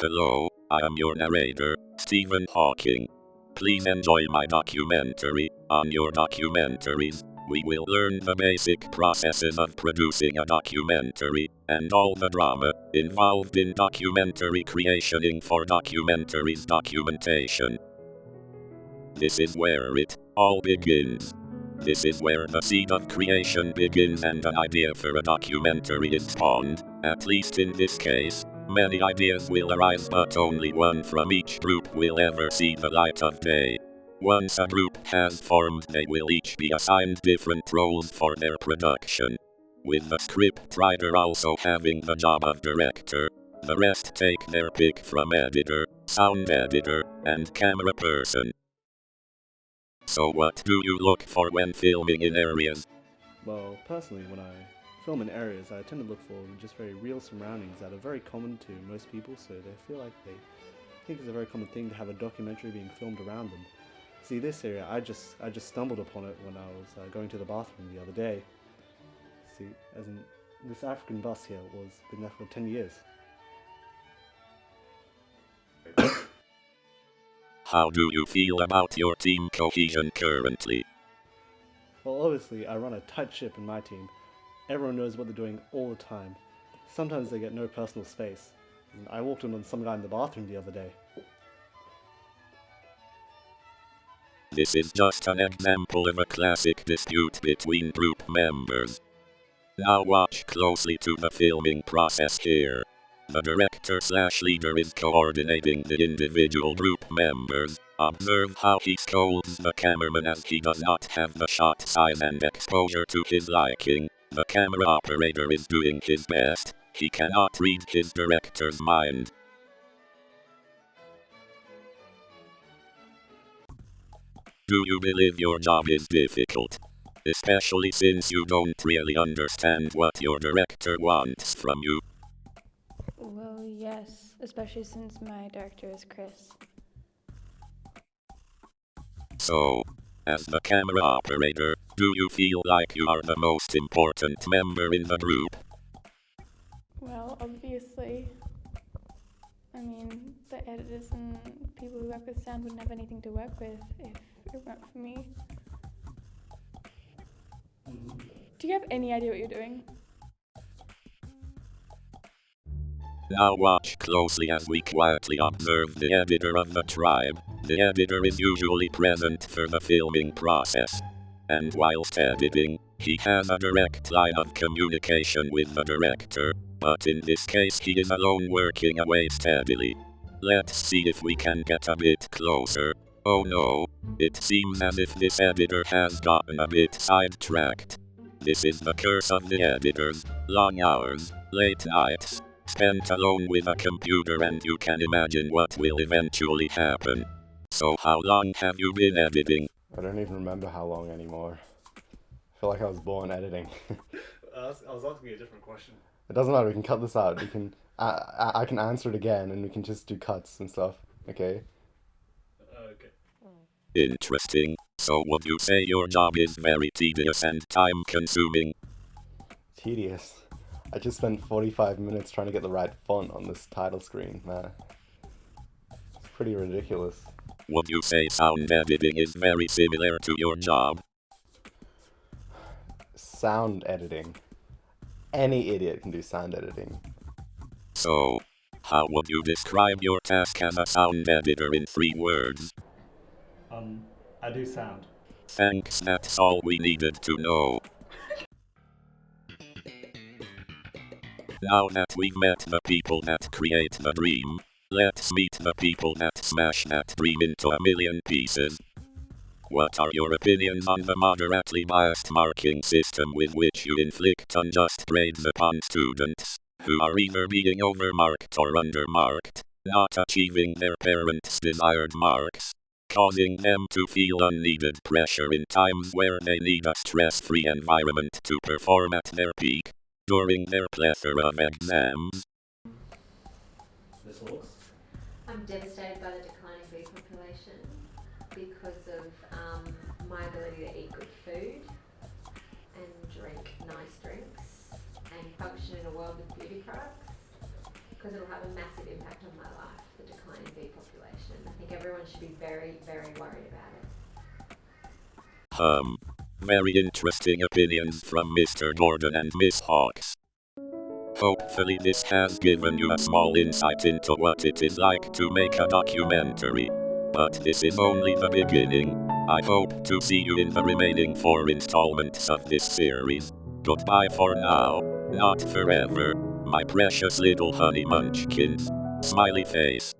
Hello, I am your narrator, Stephen Hawking. Please enjoy my documentary. On your documentaries, we will learn the basic processes of producing a documentary, and all the drama involved in documentary creationing for documentaries documentation. This is where it all begins. This is where the seed of creation begins and an idea for a documentary is spawned. At least in this case, many ideas will arise but only one from each group will ever see the light of day. Once a group has formed, they will each be assigned different roles for their production. With the script writer also having the job of director, the rest take their pick from editor, sound editor, and camera person. So what do you look for when filming in areas? Well, personally, when I film in areas, I tend to look for just very real surroundings that are very common to most people, so they feel like they think it's a very common thing to have a documentary being filmed around them. See, this area, I just stumbled upon it when I was going to the bathroom the other day. See, as in, this African bus here was been there for 10 years. How do you feel about your team cohesion currently? Well, obviously, I run a tight ship in my team. Everyone knows what they're doing all the time. Sometimes they get no personal space. And I walked in on some guy in the bathroom the other day. This is just an example of a classic dispute between group members. Now watch closely to the filming process here. The director/leader is coordinating the individual group members. Observe how he scolds the cameraman as he does not have the shot size and exposure to his liking. The camera operator is doing his best. He cannot read his director's mind. Do you believe your job is difficult? Especially since you don't really understand what your director wants from you. Well, yes, especially since my director is Chris. So, as the camera operator, do you feel like you are the most important member in the group? Well, obviously. I mean, the editors and people who work with sound wouldn't have anything to work with if it weren't for me. Do you have any idea what you're doing? Now watch closely as we quietly observe the editor of the tribe. The editor is usually present for the filming process. And whilst editing, he has a direct line of communication with the director, but in this case he is alone working away steadily. Let's see if we can get a bit closer. Oh no, it seems as if this editor has gotten a bit sidetracked. This is the curse of the editors, long hours, late nights, spent alone with a computer, and you can imagine what will eventually happen. So how long have you been editing? I don't even remember how long anymore. I feel like I was born editing. I was asking you a different question. It doesn't matter, we can cut this out. We can, I can answer it again and we can just do cuts and stuff, okay? Okay. Interesting. So would you say your job is very tedious and time consuming? Tedious. I just spent 45 minutes trying to get the right font on this title screen, man. It's pretty ridiculous. Would you say sound editing is very similar to your job? Sound editing. Any idiot can do sound editing. So, how would you describe your task as a sound editor in 3 words? I do sound. Thanks, that's all we needed to know. Now that we've met the people that create the dream, let's meet the people that smash that dream into a million pieces. What are your opinions on the moderately biased marking system with which you inflict unjust grades upon students, who are either being overmarked or undermarked, not achieving their parents' desired marks, causing them to feel unneeded pressure in times where they need a stress-free environment to perform at their peak, during their plethora of exams? This works. I'm devastated by the declining bee population because of my ability to eat good food and drink nice drinks and function in a world with beauty products. because it'll have a massive impact on my life, the declining bee population. I think everyone should be very, very worried about it. Very interesting opinions from Mr. Gordon and Miss Hawks. Hopefully this has given you a small insight into what it is like to make a documentary. But this is only the beginning. I hope to see you in the remaining 4 installments of this series. Goodbye for now. Not forever. My precious little honey munchkins. Smiley face.